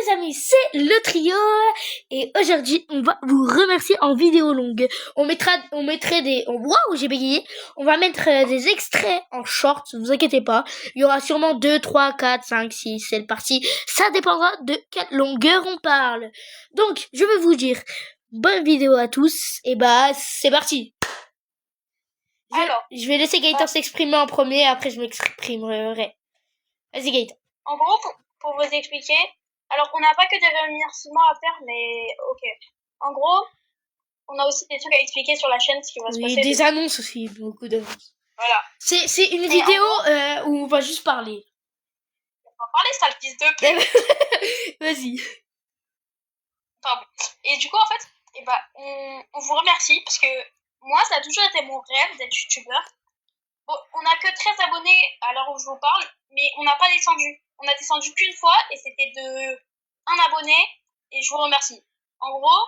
les amis, c'est le trio et aujourd'hui on va vous remercier en vidéo longue. On mettrait des... Waouh, j'ai bégayé. On va mettre des extraits en short, ne vous inquiétez pas. Il y aura sûrement 2, 3, 4, 5, 6, 7 parties. Ça dépendra de quelle longueur on parle. Donc, je vais vous dire, bonne vidéo à tous et bah c'est parti. Alors, je vais laisser Gaëtan s'exprimer en premier, après je m'exprimerai. Vas-y Gaëtan. En gros, pour vous expliquer, alors on n'a pas que des remerciements à faire, mais ok. En gros, on a aussi des trucs à expliquer sur la chaîne, ce qui va se passer. Oui, des annonces aussi, beaucoup d'annonces. Voilà. C'est une vidéo où on va juste parler. On va parler, sale fils de pute. Vas-y. Pardon. Et du coup, en fait, on vous remercie parce que moi, ça a toujours été mon rêve d'être youtubeur. Bon, on n'a que 13 abonnés à l'heure où je vous parle, mais on n'a pas descendu. On a descendu qu'une fois et c'était de 1 abonné et je vous remercie. En gros,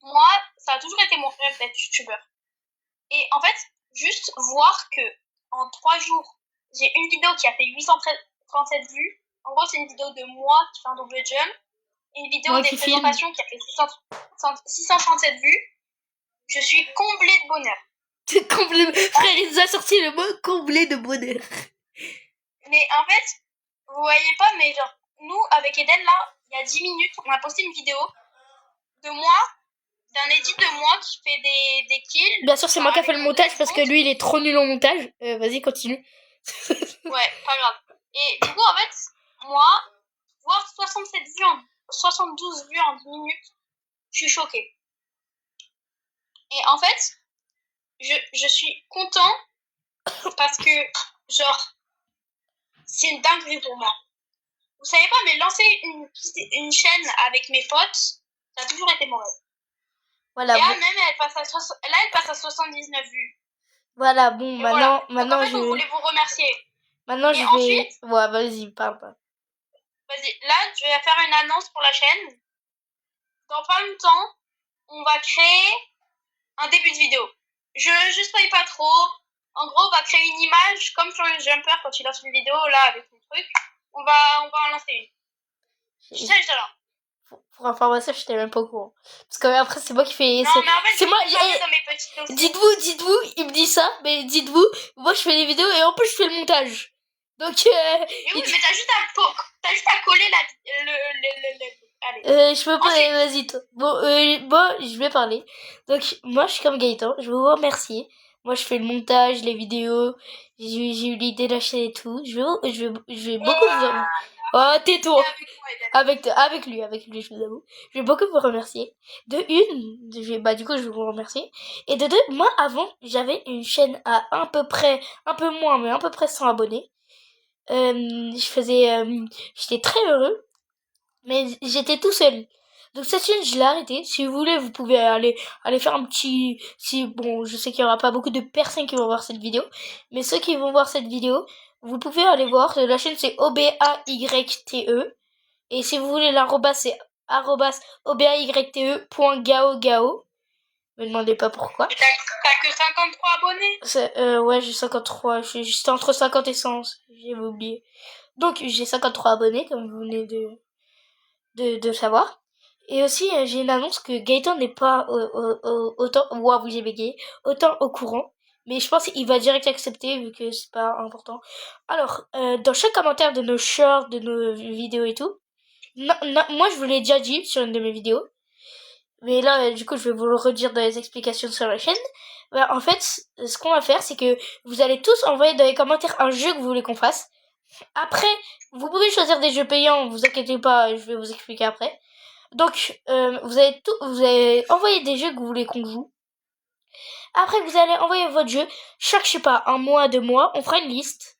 moi, ça a toujours été mon rêve d'être youtubeur. Et en fait, juste voir que en 3 jours, j'ai une vidéo qui a fait 837 vues. En gros, c'est une vidéo de moi qui fait un double jump. Et une vidéo des présentations qui a fait 637 vues. Je suis comblée de bonheur. Frère, il nous a sorti le mot comblé de bonheur. Mais en fait, vous voyez pas, mais genre, nous, avec Eden, là, il y a 10 minutes, on a posté une vidéo de moi, d'un edit de moi qui fait des kills. Bien sûr, c'est moi qui a fait le montage parce que lui, il est trop nul au montage. Vas-y, continue. Ouais, pas grave. Et du coup, en fait, moi, voir 72 vues en 10 minutes, je suis choquée. Et en fait, je suis content parce que, genre, c'est une dinguerie pour moi. Vous savez pas, mais lancer une chaîne avec mes potes, ça a toujours été mon rêve. Voilà. Et là, même, elle passe à 79 vues. Voilà, bon, et maintenant, voilà. Donc, en fait, on voulait vous remercier. Maintenant, je vais... Ensuite, ouais, vas-y, parle pas. Vas-y, là, je vais faire une annonce pour la chaîne. Dans pas longtemps, on va créer un début de vidéo. Je spoil pas trop. En gros, on va créer une image, comme sur le jumper quand il lance une vidéo, là, avec son truc. On va en lancer une. Je sais rien. Pour information, je n'étais même pas au courant. Parce que après, c'est moi qui fais... Non, mais en fait, c'est moi... dans mes petites dossiers. Dites-vous, il me dit ça, mais dites-vous, moi je fais les vidéos et en plus je fais le montage. Donc... Mais oui, mais t'as juste à coller Allez. Je peux pas... vas-y, toi. Bon, moi, je vais parler. Donc, moi, je suis comme Gaëtan. Je veux vous remercier. Moi, je fais le montage, les vidéos. J'ai eu l'idée de la chaîne et tout. Je vais beaucoup vous remercier. Oh, tais-toi. Avec lui, je vous avoue. Je vais beaucoup vous remercier. De une, du coup, je vais vous remercier. Et de deux, moi, avant, j'avais une chaîne à un peu moins, mais à peu près 100 abonnés. J'étais très heureux. Mais j'étais tout seul. Donc cette chaîne, je l'ai arrêtée. Si vous voulez, vous pouvez aller faire un petit... Bon, je sais qu'il y aura pas beaucoup de personnes qui vont voir cette vidéo. Mais ceux qui vont voir cette vidéo, vous pouvez aller voir. La chaîne, c'est OBAYTE. Et si vous voulez l'arrobas, c'est @obayte.gao. Me demandez pas pourquoi. Et t'as que 53 abonnés? Ouais, j'ai 53. J'étais entre 50 et 100. J'ai oublié. Donc, j'ai 53 abonnés, comme vous venez de savoir. Et aussi, j'ai une annonce que Gaëtan n'est pas autant... Waouh, j'ai bégayé. Autant au courant. Mais je pense qu'il va direct accepter, vu que c'est pas important. Alors, dans chaque commentaire de nos shorts, de nos vidéos et tout, moi, je vous l'ai déjà dit sur une de mes vidéos. Mais là, du coup, je vais vous le redire dans les explications sur la chaîne. En fait, ce qu'on va faire, c'est que vous allez tous envoyer dans les commentaires un jeu que vous voulez qu'on fasse. Après, vous pouvez choisir des jeux payants, vous inquiétez pas, je vais vous expliquer après. Donc, vous allez envoyer des jeux que vous voulez qu'on joue. Après, vous allez envoyer votre jeu. Chaque, je sais pas, 1 mois, 2 mois, on fera une liste.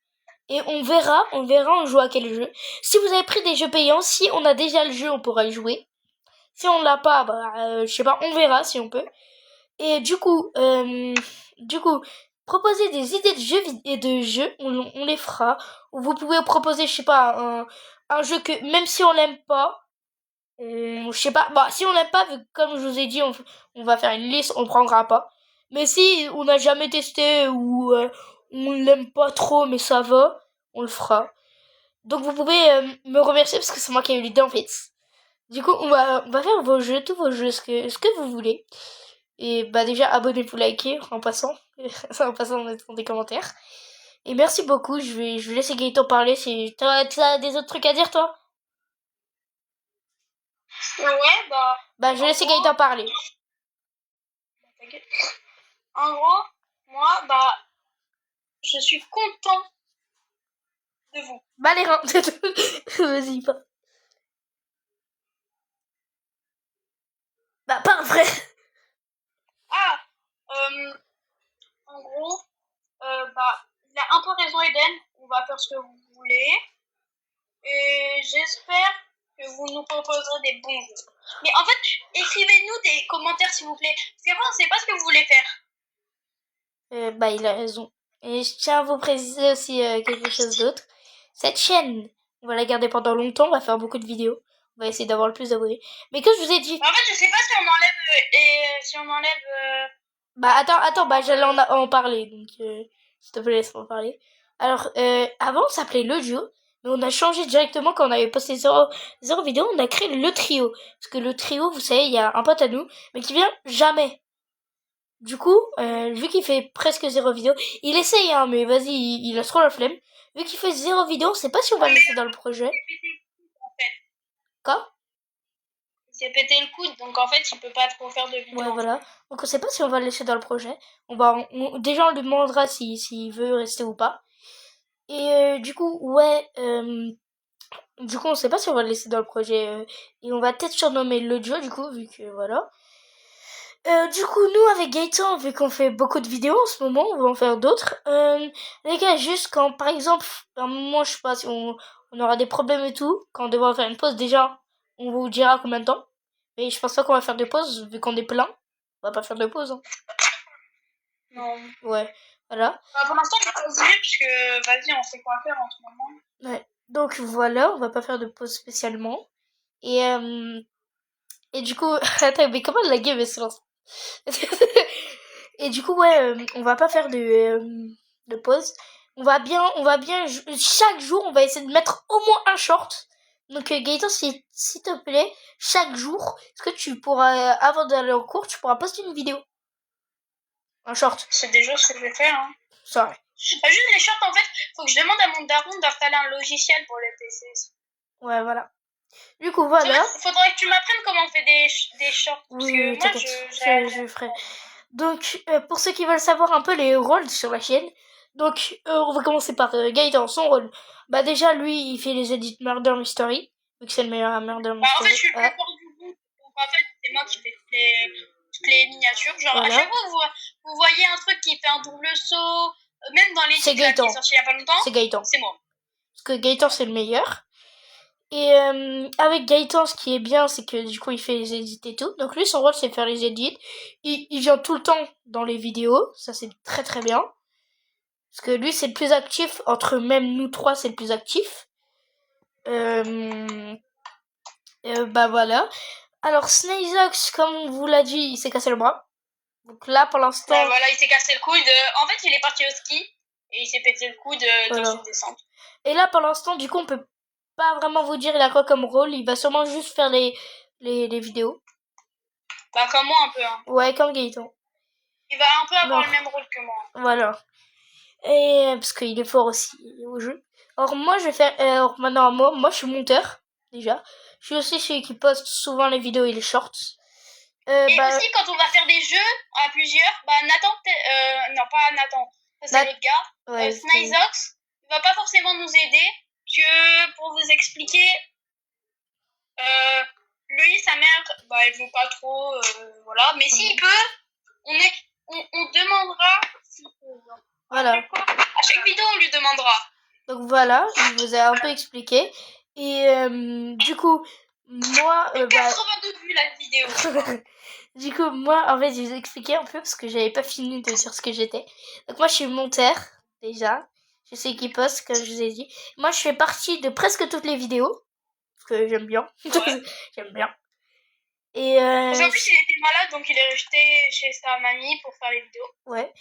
Et on verra, on joue à quel jeu. Si vous avez pris des jeux payants, si on a déjà le jeu, on pourra y jouer. Si on l'a pas, je sais pas, on verra si on peut. Et du coup, proposer des idées de jeux, on les fera. Ou vous pouvez proposer, je sais pas, un jeu que, même si on l'aime pas, je sais pas, si on l'aime pas, comme je vous ai dit, on va faire une liste, on le prendra pas. Mais si on n'a jamais testé ou on l'aime pas trop, mais ça va, on le fera. Donc vous pouvez me remercier parce que c'est moi qui ai eu l'idée en fait. Du coup, on va faire vos jeux, tous vos jeux, ce que vous voulez. Et bah déjà, abonnez-vous, likez en passant. En passant, en mettant des commentaires. Et merci beaucoup, je vais laisser Gaëtan parler. T'as des autres trucs à dire, toi? Ouais, bah. Bah, je vais En laisser gros, Gaëtan parler. t'inquiète. En gros, moi, bah, je suis content de vous. Bah, les reins. Vas-y, pas. Bah, pas vrai. Ah, en gros, bah, il a un peu raison, Eden. On va faire ce que vous voulez. Et j'espère que vous nous proposerez des bons jeux. Mais en fait, écrivez-nous des commentaires, s'il vous plaît. Parce qu'après, on sait pas ce que vous voulez faire. Bah, il a raison. Et je tiens à vous préciser aussi quelque chose d'autre. Cette chaîne, on va la garder pendant longtemps, on va faire beaucoup de vidéos. On va essayer d'avoir le plus d'abonnés. Mais que je vous ai dit... En fait, je sais pas si on enlève... si on enlève... Bah, attends, bah, j'allais en parler. Donc, s'il te plaît, laisse-moi parler. Alors, avant, ça s'appelait le duo. Mais on a changé directement quand on avait posté zéro vidéo. On a créé le trio. Parce que le trio, vous savez, il y a un pote à nous, mais qui vient jamais. Du coup, vu qu'il fait presque zéro vidéo, il essaye, hein, mais vas-y, il a trop la flemme. Vu qu'il fait zéro vidéo, on sait pas si on va le laisser dans le projet. Quoi? Il s'est pété le coude, donc en fait, il peut pas trop faire de vidéos. Ouais, voilà. Donc on sait pas si on va le laisser dans le projet. Déjà, on lui demandera s'il veut rester ou pas. Et du coup, ouais, du coup, on sait pas si on va le laisser dans le projet. Et on va peut-être surnommer le duo, du coup, vu que voilà. Du coup, nous, avec Gaëtan, vu qu'on fait beaucoup de vidéos en ce moment, on va en faire d'autres. Les gars, juste quand, par exemple, à un moment, je sais pas si on aura des problèmes et tout, quand on devra faire une pause, déjà, on vous dira combien de temps. Mais je pense pas qu'on va faire de pause, vu qu'on est plein. On va pas faire de pause, hein. Non. Ouais, voilà. Bah, pour l'instant, on va continuer, puisque, vas-y, on sait quoi faire en ce moment. Ouais. Donc voilà, on va pas faire de pause spécialement. Et, du coup, attends, mais comment la game elle se lance? Et du coup, ouais, on va pas faire de pause. On va bien, chaque jour, on va essayer de mettre au moins un short. Donc, Gaëtan, s'il te plaît, chaque jour, est-ce que tu pourras, avant d'aller en cours, tu pourras poster une vidéo? Un short. C'est déjà ce que je vais faire, hein. Ça, ouais. Bah, juste les shorts, en fait, faut que je demande à mon daron d'installer un logiciel pour les PC. Ouais, voilà. Du coup, voilà. Faudrait que tu m'apprennes comment on fait des shorts. Parce Oui, que oui, moi, t'inquiète, je ferai. Donc, pour ceux qui veulent savoir un peu les rôles sur la chaîne, donc on va commencer par Gaëtan, son rôle. Bah déjà, lui, il fait les edits Murder Mystery, vu que c'est le meilleur Murder Mystery. Bah, en fait, je suis le plus fort du groupe. Donc, en fait, c'est moi qui fais toutes les miniatures. Genre, voilà. À chaque fois, vous voyez un truc qui fait un double saut, même dans les c'est Gaëtan. Qui est sorti il y a pas longtemps, c'est Gaëtan. C'est moi. Parce que Gaëtan, c'est le meilleur. Et avec Gaëtan, ce qui est bien, c'est que du coup, il fait les edits et tout. Donc lui, son rôle, c'est de faire les edits. Il vient tout le temps dans les vidéos. Ça, c'est très très bien. Parce que lui, c'est le plus actif. Entre même nous trois, c'est le plus actif. Bah voilà. Alors, Snazox, comme on vous l'a dit, il s'est cassé le bras. Donc là, pour l'instant... Bah, voilà, il s'est cassé le coude. En fait, il est parti au ski. Et il s'est pété le coude dans une descente. Et là, pour l'instant, du coup, on peut pas vraiment vous dire il a quoi comme rôle. Il va sûrement juste faire les vidéos. Bah, comme moi, un peu. Hein. Ouais, comme Gaëtan. Il va un peu avoir le même rôle que moi. Voilà. Et parce qu'il est fort aussi au jeu. Alors moi, je vais faire... maintenant, moi, je suis monteur, déjà. Je suis aussi celui qui poste souvent les vidéos et les shorts. Et aussi, quand on va faire des jeux à plusieurs, bah Nathan... non, pas Nathan. Ça, c'est l'autre gars. Ouais, Snyzox, il va pas forcément nous aider. Que pour vous expliquer... lui, sa mère, bah, elle veut pas trop... voilà. Mais s'il peut, on demandera s'il peut. Voilà. À chaque vidéo, on lui demandera. Donc voilà, je vous ai un peu expliqué. Et du coup, moi... 82 vues la vidéo. Du coup, moi, en fait, je vous ai expliqué un peu parce que j'avais pas fini de dire ce que j'étais. Donc moi, je suis monteur, déjà. Je sais qui poste, comme je vous ai dit. Moi, je fais partie de presque toutes les vidéos. Parce que j'aime bien. Ouais. J'aime bien. Et parce qu'en plus, il était malade, donc il est resté chez sa mamie pour faire les vidéos. Ouais.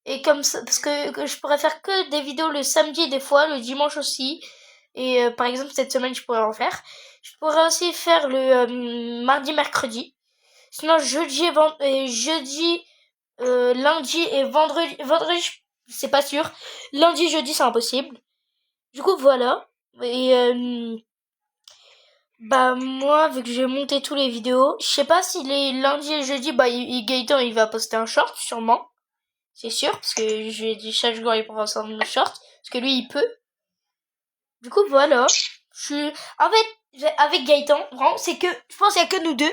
Et comme ça, parce que je pourrais faire que des vidéos le samedi des fois, le dimanche aussi. Et par exemple, cette semaine, je pourrais en faire. Je pourrais aussi faire le mardi, mercredi. Sinon, jeudi, lundi et vendredi. Vendredi, c'est pas sûr. Lundi, jeudi, c'est impossible. Du coup, voilà. Et bah moi, vu que j'ai monté tous les vidéos, je sais pas si les lundis et jeudi, bah Gaëtan il va poster un short, sûrement. C'est sûr, parce que je lui ai dit chaque jour il pourra sortir un short, parce que lui il peut. Du coup voilà. En fait, avec Gaëtan, vraiment, c'est que, je pense qu'il y a que nous deux.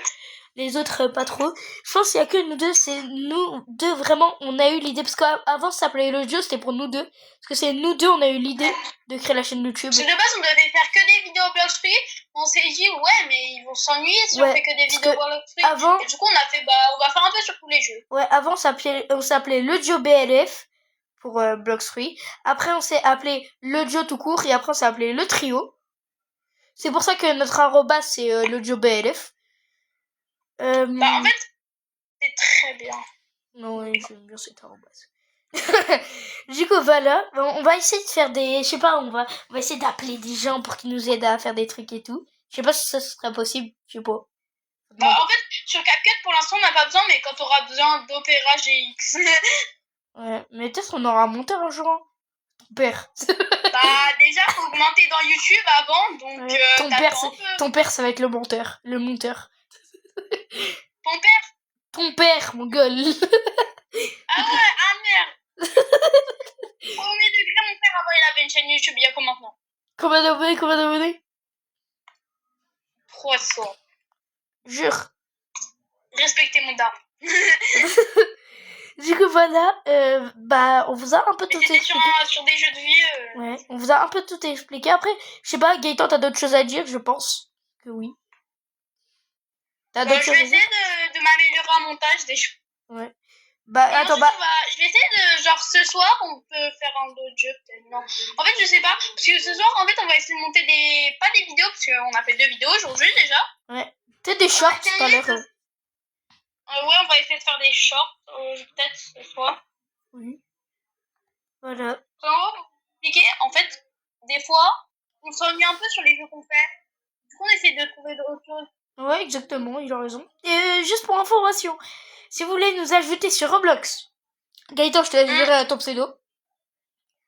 Les autres, pas trop. Je pense qu'il y a que nous deux, c'est nous deux vraiment, on a eu l'idée, parce qu'avant ça s'appelait le jeu, c'était pour nous deux. Parce que c'est nous deux, on a eu l'idée de créer la chaîne YouTube. Parce que de base, on devait faire que des vidéos Blockstream. On s'est dit, ouais, mais ils vont s'ennuyer si on fait que des vidéos Blockstream. Avant, et du coup, on a fait, on va faire un peu sur tous les jeux. Ouais, avant on s'appelait le Dio BLF pour Block3. Après on s'est appelé le Dio tout court et après on s'est appelé le trio. C'est pour ça que notre arroba c'est le Dio BLF. En fait, c'est très bien. Non, ouais, j'aime bien cet arroba. Du coup voilà, on va essayer de faire des, je sais pas, on va essayer d'appeler des gens pour qu'ils nous aident à faire des trucs et tout. Je sais pas si ça serait possible, je sais pas. En fait, sur CapCut pour l'instant on n'a pas besoin, mais quand on aura besoin d'Opera GX. Ouais, mais peut-être on aura un monteur un jour. Hein. Ton père. Déjà faut augmenter dans YouTube avant, donc ton père ça va être le monteur. Le monteur. Ton père? Ton père, mon gueule. Ah ouais, ah merde. Premier degré, mon père avant il avait une chaîne YouTube, il y a quoi maintenant? Combien d'abonnés 300. Jure. Respectez mon daron. Du coup voilà, on vous a un peu tout expliqué. Sur des jeux de vie. Ouais, on vous a un peu tout expliqué. Après, je sais pas, Gaëtan, t'as d'autres choses à dire, je pense que oui. Je vais essayer de m'améliorer en montage des choses. Ouais. Je vais essayer de, genre ce soir, on peut faire un autre jeu peut-être. Non. En fait, je sais pas. Parce que ce soir, en fait, on va essayer de monter pas des vidéos, parce qu'on a fait 2 vidéos aujourd'hui déjà. Ouais. Peut-être des shorts tout à l'heure. Ouais, on va essayer de faire des shorts, peut-être ce soir. Oui. Voilà. En fait, des fois, on s'ennuie un peu sur les jeux qu'on fait. Du coup, on essaie de trouver d'autres choses. Ouais, exactement, il a raison. Et juste pour information, si vous voulez nous ajouter sur Roblox, Gaëtan, je te laisse gérer ton pseudo.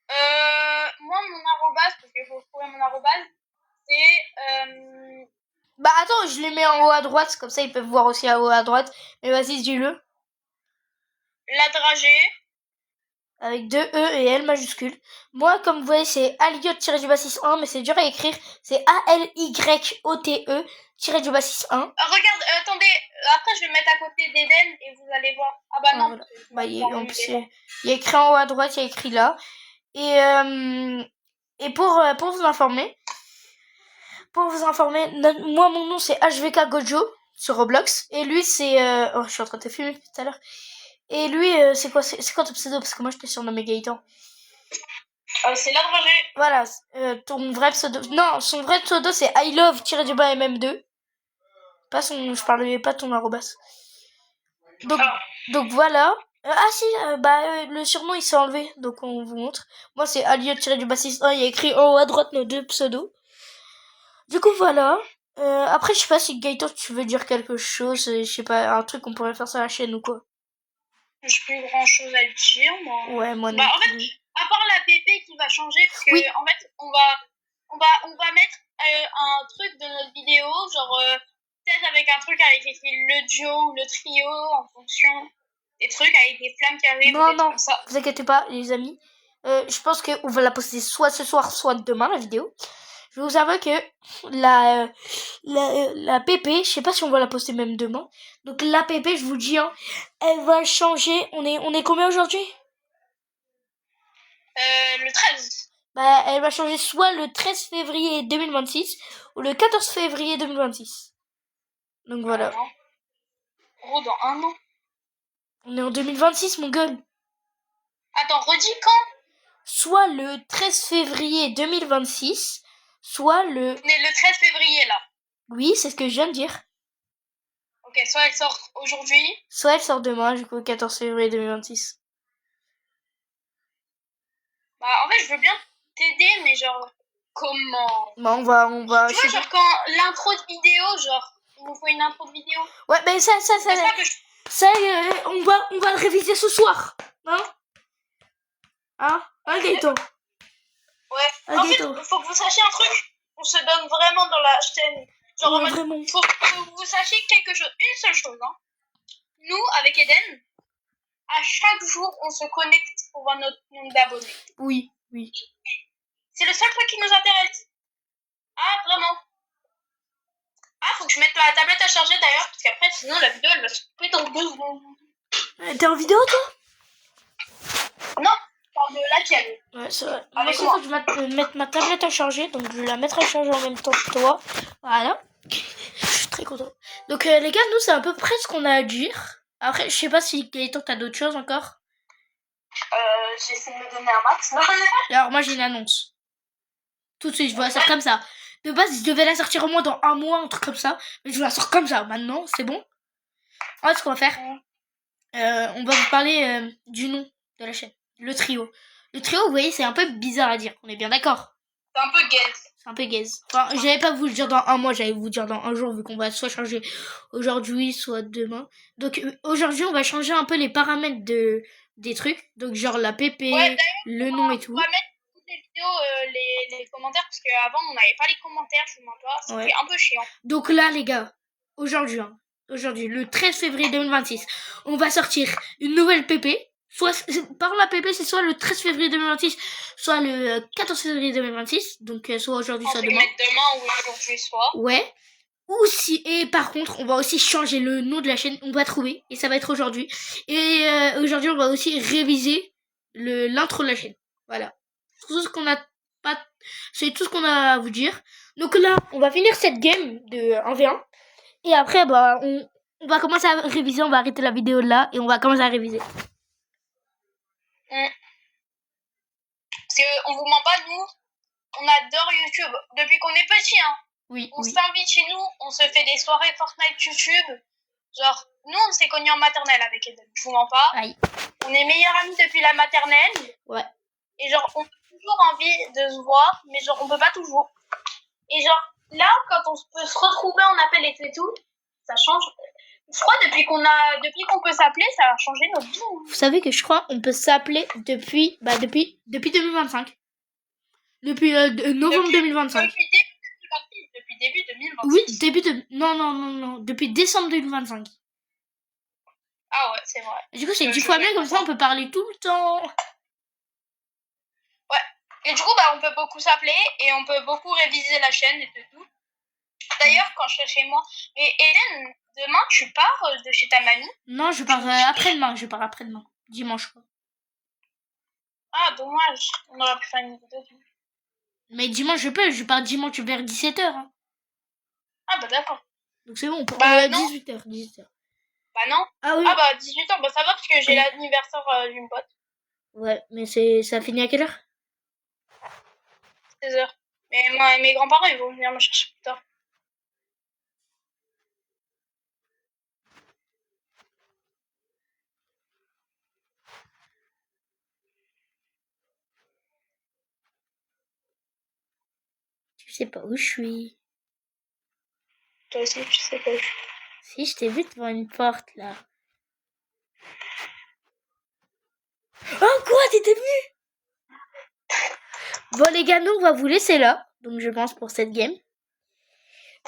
Moi, mon arrobase, parce qu'il faut trouver mon arrobase, c'est... Attends, je les mets en haut à droite, comme ça ils peuvent voir aussi en haut à droite. Mais vas-y, dis-le. La dragée. Avec 2 E et L majuscules. Moi, comme vous voyez, c'est Aliot-6-1, mais c'est dur à écrire. C'est ALYOTE-6-1. Regarde, attendez, après je vais mettre à côté d'Eden et vous allez voir. Ah bah non. Voilà. En plus, il y a écrit en haut à droite, il y a écrit là. Et pour vous informer, moi mon nom c'est HVK Gojo sur Roblox. Et lui c'est... je suis en train de te filmer tout à l'heure. Et lui, c'est quoi ton pseudo? Parce que moi je t'ai surnommé Gaëtan. C'est la dragée. Voilà, ton vrai pseudo... Non, son vrai pseudo c'est I love-du-bas MM2. Je parlais pas de ton arrobas. Donc voilà. Le surnom il s'est enlevé, donc on vous montre. Moi c'est Aliot-6-1, il y a écrit en haut à droite nos 2 pseudos. Du coup voilà. Après je sais pas si Gaëtan tu veux dire quelque chose, je sais pas, un truc qu'on pourrait faire sur la chaîne ou quoi. J'ai plus grand chose à dire moi. Ouais, moi non. En fait, à part la PP qui va changer, parce que en fait on va mettre un truc de notre vidéo, genre peut-être avec un truc avec écrit le duo ou le trio en fonction des trucs avec des flammes qui arrivent. Non, vous inquiétez pas les amis. Je pense qu'on va la poster soit ce soir, soit demain la vidéo. Je vous avoue que la PP, je sais pas si on va la poster même demain. Donc la PP, je vous dis, hein, elle va changer. On est combien aujourd'hui? Le 13. Elle va changer soit le 13 février 2026 ou le 14 février 2026. Donc voilà. Gros, dans un an. On est en 2026, mon gueule. Attends, redis quand? Soit le 13 février 2026, soit le... On est le 13 février, là. Oui, c'est ce que je viens de dire. Ok, soit elle sort aujourd'hui. Soit elle sort demain, du coup, le 14 février 2026. En fait, je veux bien t'aider, mais genre, Comment? Bah, on va, Tu vois, genre, quand l'intro de vidéo, genre, il nous faut une intro de vidéo. Ouais, mais ça, C'est ça que je... on va le réviser ce soir. Hein? Hein, Gaëtan? Ouais. En fait, faut que vous sachiez un truc. On se donne vraiment dans la chaîne. Genre, en mode, vraiment. faut que vous sachiez quelque chose, une seule chose, hein. Nous, avec Eden, à chaque jour, on se connecte pour voir notre nombre d'abonnés. Oui. C'est le seul truc qui nous intéresse. Ah, vraiment. Ah, faut que je mette la tablette à charger d'ailleurs, parce qu'après, sinon, la vidéo, elle va se couper dans 2 secondes. T'es en vidéo, toi? Non, je parle de laquelle? Ouais, c'est vrai. Avec Moi, il faut que je mette ma tablette à charger, donc je vais la mettre à charger en même temps que toi. Voilà. Je suis très content. Donc, les gars, nous, c'est à peu près ce qu'on a à dire. Après, je sais pas si Gaëtan, t'as d'autres choses encore. J'essaie de me donner un max. Alors, moi, j'ai une annonce. Tout de suite, je vais la sortir comme ça. De base, je devais la sortir au moins dans un mois, un truc comme ça. Mais je la sors comme ça. Maintenant, c'est bon. En fait, ce qu'on va faire, on va vous parler du nom de la chaîne. Le trio. Le trio, vous voyez, c'est un peu bizarre à dire. On est bien d'accord. C'est un peu gaze. C'est un peu gaze. Enfin, j'allais pas vous le dire dans un mois, j'allais vous dire dans un jour, vu qu'on va soit changer aujourd'hui, soit demain. Donc, aujourd'hui, on va changer un peu les paramètres des trucs. Donc, genre la PP, Ouais, le nom et tout. On va mettre toutes les vidéos, les commentaires, parce qu'avant, on n'avait pas les commentaires, je vous mens pas. C'était un peu chiant. Donc là, les gars, aujourd'hui, le 13 février 2026, on va sortir une nouvelle PP. Par la PP, c'est soit le 13 février 2026, soit le 14 février 2026. Donc, soit aujourd'hui, soit demain. On peut mettre demain ou aujourd'hui, soit. Ouais. Et par contre, on va aussi changer le nom de la chaîne. On va trouver. Et ça va être aujourd'hui. Et aujourd'hui, on va aussi réviser l'intro de la chaîne. Voilà. C'est tout ce qu'on a à vous dire. Donc là, on va finir cette game de 1v1. Et après, bah, on va commencer à réviser. On va arrêter la vidéo là. Et on va commencer à réviser. Parce qu'on vous ment pas, nous, on adore YouTube. Depuis qu'on est petit, hein. Oui. On s'invite chez nous, on se fait des soirées Fortnite YouTube. Genre, nous, on s'est connus en maternelle avec Eden. Je vous mens pas. Aïe. On est meilleurs amis depuis la maternelle. Ouais. Et genre, on a toujours envie de se voir, mais genre, on peut pas toujours. Et genre, là, quand on peut se retrouver en appel et tout, ça change. Je crois depuis qu'on peut s'appeler, ça a changé notre vie. Vous savez que je crois on peut s'appeler depuis 2025. Depuis novembre 2025. Depuis début 2026. Oui, non, depuis décembre 2025. Ah ouais, c'est vrai. Du coup, c'est 10 fois mieux, comme ça on peut parler tout le temps. Ouais. Et du coup, bah, on peut beaucoup s'appeler et on peut beaucoup réviser la chaîne et tout. D'ailleurs, quand je serai chez moi. Mais Hélène, demain, tu pars de chez ta mamie? Non, je pars après-demain. Dimanche, quoi. Ah, dommage. On aurait pu faire une vidéo. Mais dimanche, je pars dimanche vers 17h. Hein. Ah, bah d'accord. Donc c'est bon, on peut 18h. Bah non. Ah oui. Ah bah 18h, bah ça va parce que j'ai l'anniversaire d'une pote. Ouais, mais ça finit à quelle heure? 16h. Mais mes grands-parents, ils vont venir me chercher plus tard. Tu sais pas où je suis. Toi aussi, tu sais pas où je suis. Si, je t'ai vu devant une porte, là. Oh, quoi? T'étais venu? Bon, les gars, nous, on va vous laisser là. Donc, je pense, pour cette game.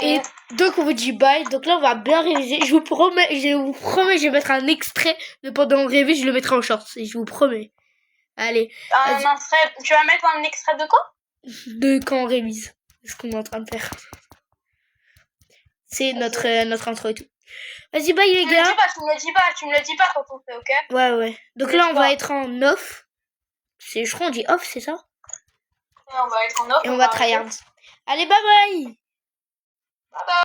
Et donc, on vous dit bye. Donc là, on va bien réviser. Je vous promets, je vais mettre un extrait de pendant on révise, je le mettrai en short. Je vous promets. Allez. Tu vas mettre un extrait de quoi? De quand on révise. C'est ce qu'on est en train de faire. C'est notre intro et tout. Vas-y, bye les gars. Tu me le dis pas quand on fait, ok? Ouais. Donc là, on va être en off. Je crois qu'on dit off, c'est ça? Ouais, on va être en off. Et on va tryhard. Allez, bye bye. Bye bye.